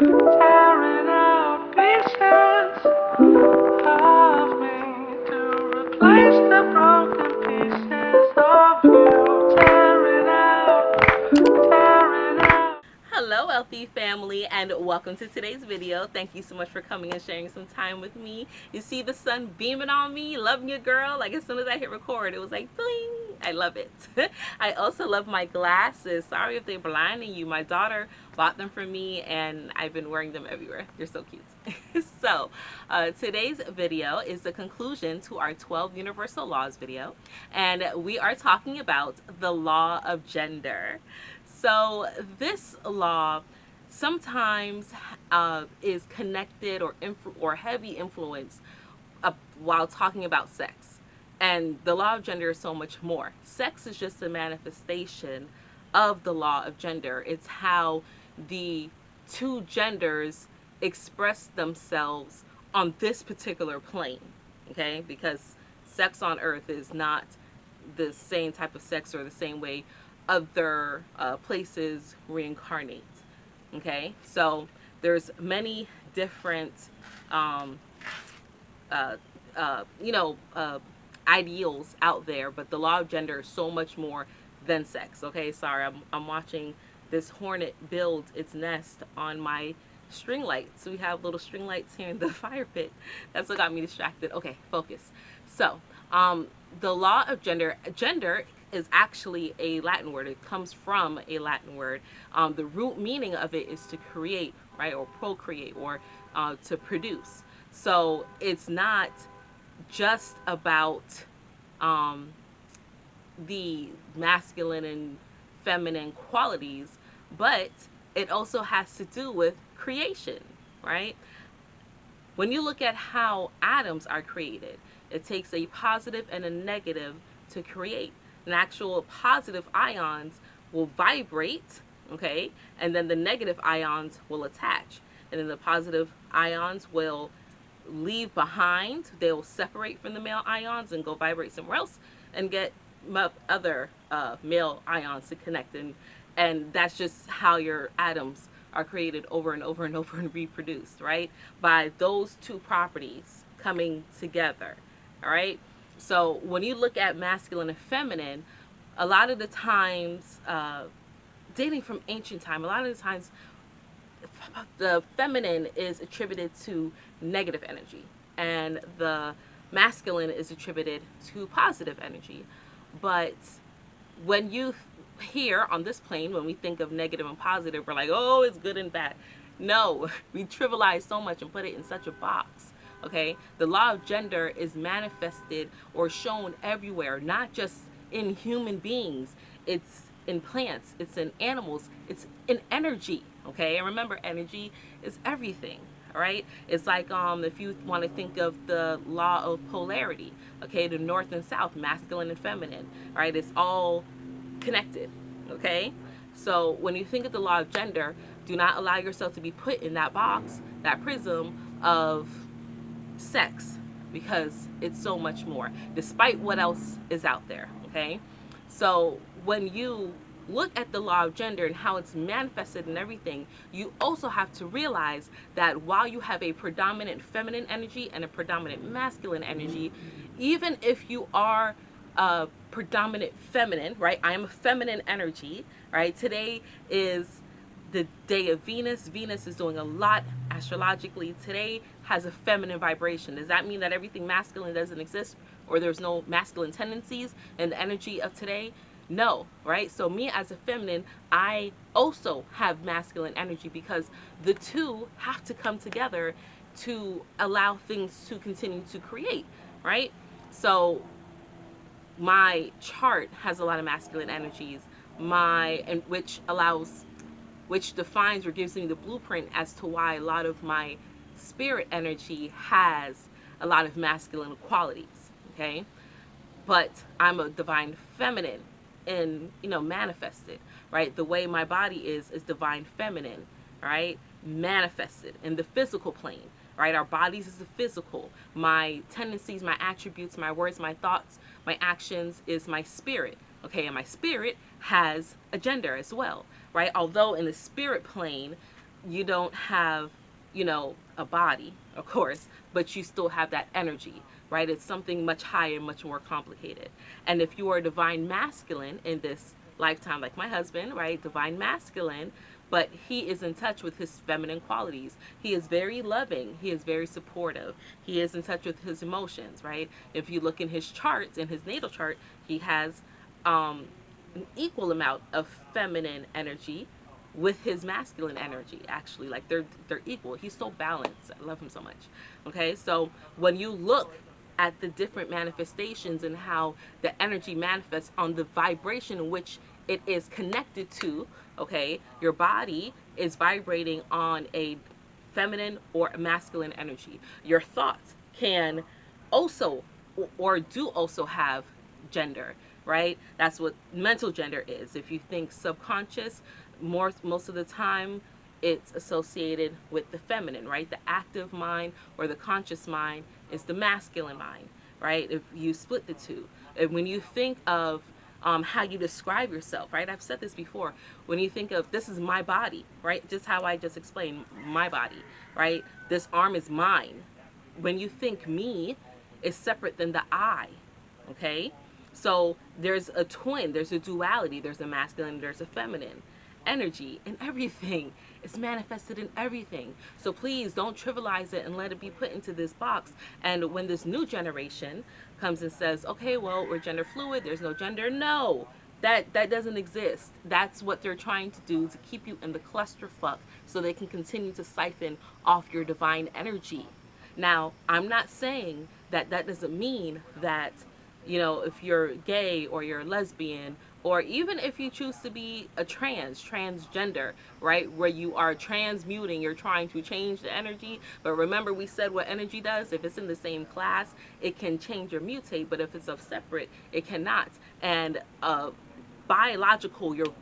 Tearing out pieces of me to replace the broken pieces of you. Tearing out. Hello, LP family, and welcome to today's video. Thank you so much for coming and sharing some time with me. You see the sun beaming on me, loving your girl. Like as soon as I hit record, it was like bling. I love it. I also love my glasses. Sorry if they're blinding you. My daughter bought them for me, and I've been wearing them everywhere. They're so cute. Today's video is the conclusion to our 12 universal laws video, and we are talking about the law of gender. So this law sometimes is connected or heavy influence while talking about sex. And the law of gender is so much more. Sex is just a manifestation of the law of gender. It's how the two genders express themselves on this particular plane. Okay? Because sex on earth is not the same type of sex or the same way other places reincarnate. Okay? So there's many different um, uh, uh, you know, uh, ideals out there, but the law of gender is so much more than sex. Okay, sorry, I'm watching this hornet build its nest on my string lights. So we have little string lights here in the fire pit. That's what got me distracted. Okay, focus. So, the law of gender is actually a Latin word. It comes from a Latin word. The root meaning of it is to create, right, or procreate, or to produce. So it's not just about um, the masculine and feminine qualities, but it also has to do with creation, right? When you look at how atoms are created, it takes a positive and a negative to create. An actual positive ions will vibrate, okay, and then the negative ions will attach. And then the positive ions will leave behind, they'll separate from the male ions and go vibrate somewhere else and get other male ions to connect. And that's just how your atoms are created over and over and over and reproduced, right? By those two properties coming together, all right? So when you look at masculine and feminine, a lot of the times, dating from ancient time, a lot of the times the feminine is attributed to negative energy and the masculine is attributed to positive energy. But when you here on this plane, when we think of negative and positive, we're like, oh, it's good and bad. No, we trivialize so much and put it in such a box. Okay, the law of gender is manifested or shown everywhere, not just in human beings. It's in plants, it's in animals, it's in energy. Okay, and remember, energy is everything. All right, it's like if you want to think of the law of polarity, okay, the north and south, masculine and feminine, right? It's all connected. Okay, so when you think of the law of gender, do not allow yourself to be put in that box, that prism of sex, because it's so much more, despite what else is out there. Okay, so when you look at the law of gender and how it's manifested in everything, you also have to realize that while you have a predominant feminine energy and a predominant masculine energy, even if you are predominant feminine, right? I am a feminine energy, right? Today is the day of Venus. Venus is doing a lot astrologically. Today has a feminine vibration. Does that mean that everything masculine doesn't exist or there's no masculine tendencies in the energy of today? No, right? So me as a feminine, I also have masculine energy because the two have to come together to allow things to continue to create, right? So my chart has a lot of masculine energies, my and which defines or gives me the blueprint as to why a lot of my spirit energy has a lot of masculine qualities. Okay, but I'm a divine feminine and manifested, right? The way my body is divine feminine, right? Manifested in the physical plane, right? Our bodies is the physical. My tendencies, my attributes, my words, my thoughts, my actions is my spirit. Okay, and my spirit has a gender as well, right? Although in the spirit plane, you don't have, a body, of course, but you still have that energy, right? It's something much higher, much more complicated. And if you are divine masculine in this lifetime, like my husband, right? Divine masculine, but he is in touch with his feminine qualities. He is very loving. He is very supportive. He is in touch with his emotions, right? If you look in his charts, in his natal chart, he has an equal amount of feminine energy with his masculine energy, actually, like they're equal. He's so balanced. I love him so much. Okay, so when you look at the different manifestations and how the energy manifests on the vibration in which it is connected to, okay, your body is vibrating on a feminine or a masculine energy. Your thoughts can also or do also have gender, right? That's what mental gender is. If you think subconscious, most of the time it's associated with the feminine, right? The active mind or the conscious mind is the masculine mind, right? If you split the two. And when you think of how you describe yourself, right? I've said this before. When you think of this is my body, right? Just how I just explained my body, right? This arm is mine. When you think me, is separate than the I, okay? So there's a twin, there's a duality, there's a masculine, there's a feminine energy in everything. It's manifested in everything. So please don't trivialize it and let it be put into this box. And when this new generation comes and says, okay, well, we're gender fluid, there's no gender, no. That doesn't exist. That's what they're trying to do to keep you in the clusterfuck so they can continue to siphon off your divine energy. Now, I'm not saying that that doesn't mean that, if you're gay or you're lesbian, or even if you choose to be a transgender, right, where you are transmuting, you're trying to change the energy. But remember, we said what energy does. If it's in the same class, it can change or mutate, but if it's of separate, it cannot. And your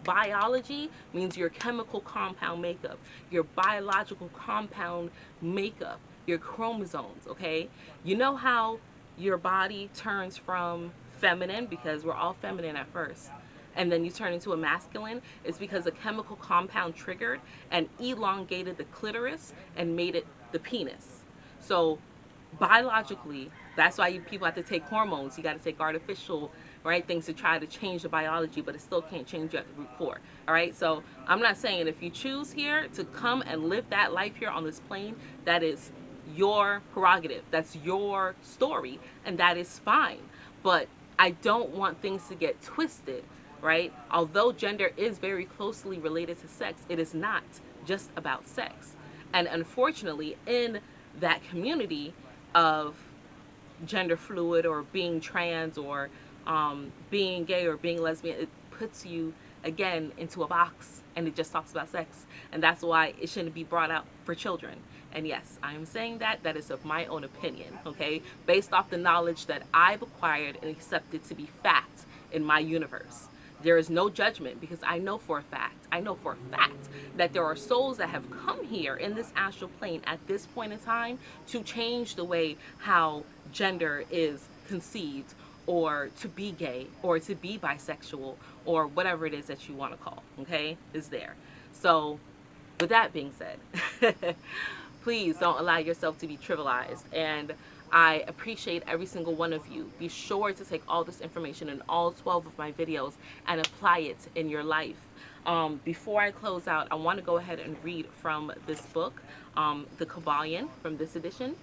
biology means your chemical compound makeup, your biological compound makeup, your chromosomes, okay? You know how your body turns from feminine, because we're all feminine at first, and then you turn into a masculine? It's because a chemical compound triggered and elongated the clitoris and made it the penis. So biologically, that's why people have to take hormones. You got to take artificial, right, things to try to change the biology, but it still can't change you at the root core. All right, so I'm not saying if you choose here to come and live that life here on this plane, that is your prerogative, that's your story, and that is fine. But I don't want things to get twisted, right? Although gender is very closely related to sex, it is not just about sex. And unfortunately, in that community of gender fluid or being trans or being gay or being lesbian, it puts you again into a box and it just talks about sex. And that's why it shouldn't be brought out for children. And yes, I am saying that is of my own opinion, okay? Based off the knowledge that I've acquired and accepted to be fact in my universe. There is no judgment, because I know for a fact that there are souls that have come here in this astral plane at this point in time to change the way how gender is conceived, or to be gay, or to be bisexual, or whatever it is that you want to call, okay, is there. So with that being said, please don't allow yourself to be trivialized. And I appreciate every single one of you. Be sure to take all this information in all 12 of my videos and apply it in your life. Before I close out, I want to go ahead and read from this book, The Kabbalion, from this edition.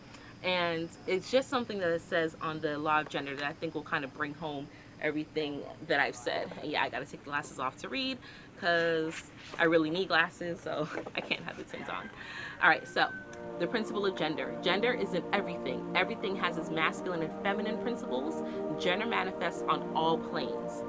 And it's just something that it says on the law of gender that I think will kind of bring home everything that I've said. And yeah, I got to take the glasses off to read because I really need glasses, so I can't have the tints on. All right, so the principle of gender. Gender is in everything. Everything has its masculine and feminine principles. Gender manifests on all planes.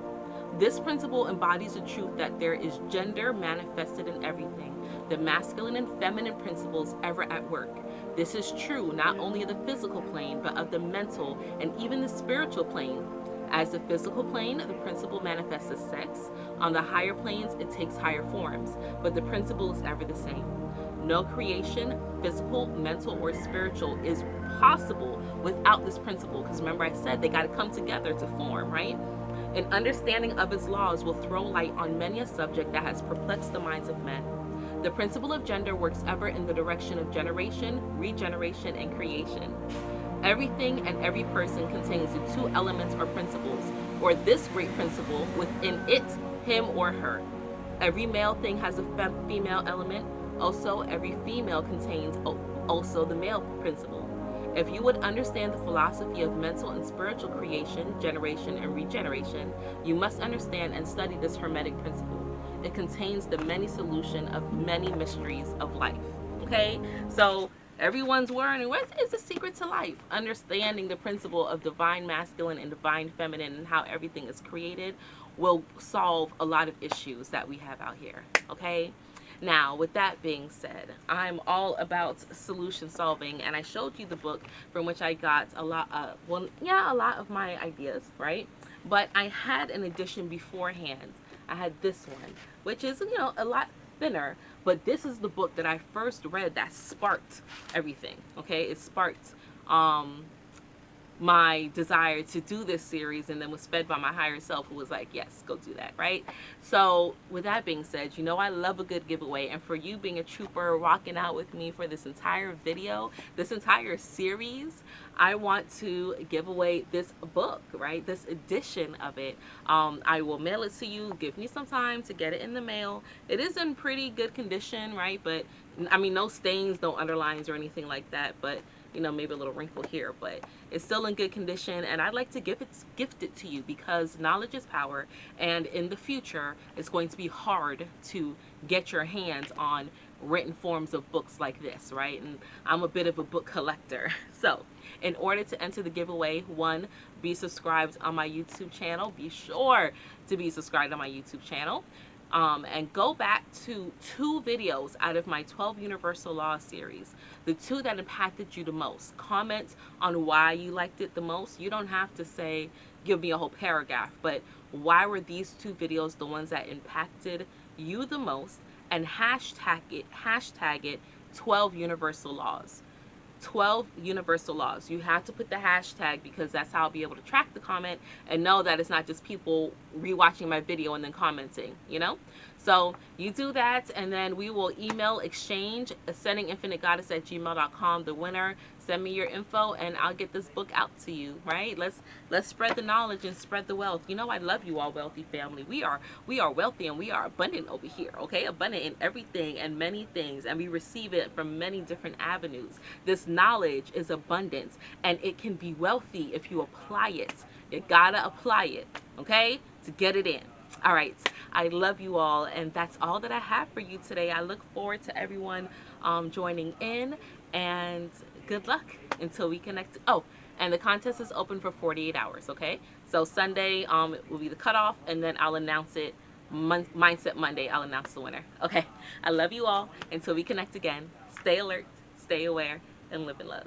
This principle embodies the truth that there is gender manifested in everything, the masculine and feminine principles ever at work. This is true not only of the physical plane, but of the mental and even the spiritual plane. As the physical plane, the principle manifests as sex. On the higher planes, it takes higher forms, but the principle is ever the same. No creation, physical, mental, or spiritual, is possible without this principle. Because remember, I said they got to come together to form, right? An understanding of its laws will throw light on many a subject that has perplexed the minds of men. The principle of gender works ever in the direction of generation, regeneration, and creation. Everything and every person contains the two elements or principles, or this great principle within it, him or her. Every male thing has a female element. Also, every female contains also the male principle. If you would understand the philosophy of mental and spiritual creation, generation, and regeneration, you must understand and study this Hermetic principle. It contains the many solution of many mysteries of life. Okay, so everyone's wondering what is the secret to life? Understanding the principle of divine masculine and divine feminine and how everything is created will solve a lot of issues that we have out here. Okay. Now, with that being said, I'm all about solution solving, and I showed you the book from which I got a lot. A lot of my ideas, right? But I had an edition beforehand. I had this one, which is a lot thinner. But this is the book that I first read that sparked everything. Okay, it sparked my desire to do this series, and then was fed by my higher self, who was like, yes, go do that, right? So with that being said, I love a good giveaway, and for you being a trooper rocking out with me for this entire video, this entire series, I want to give away this book, right? This edition of it. I will mail it to you. Give me some time to get it in the mail. It is in pretty good condition, right? But I mean, no stains, no underlines or anything like that, but maybe a little wrinkle here, but it's still in good condition, and I'd like to gift it to you because knowledge is power, and in the future it's going to be hard to get your hands on written forms of books like this, right? And I'm a bit of a book collector. So in order to enter the giveaway, one, be subscribed on my YouTube channel. Be sure to be subscribed on my YouTube channel. And go back to 2 videos out of my 12 Universal Law series, the 2 that impacted you the most. Comment on why you liked it the most. You don't have to say, give me a whole paragraph, but why were these 2 videos the ones that impacted you the most? And hashtag it 12 Universal Laws. 12 universal laws. You have to put the hashtag because that's how I'll be able to track the comment and know that it's not just people rewatching my video and then commenting. So you do that, and then we will email exchange ascendinginfinitegoddess@gmail.com the winner. Send me your info and I'll get this book out to you, right? Let's spread the knowledge and spread the wealth. I love you all, wealthy family. We are wealthy and we are abundant over here, okay? Abundant in everything and many things, and we receive it from many different avenues. This knowledge is abundant, and it can be wealthy if you apply it. You gotta apply it, okay, to get it in. All right, I love you all, and that's all that I have for you today. I look forward to everyone joining in, and good luck until we connect. Oh, and the contest is open for 48 hours, okay? So Sunday will be the cutoff, and then I'll announce it. Mindset Monday, I'll announce the winner. Okay, I love you all. Until we connect again, stay alert, stay aware, and live in love.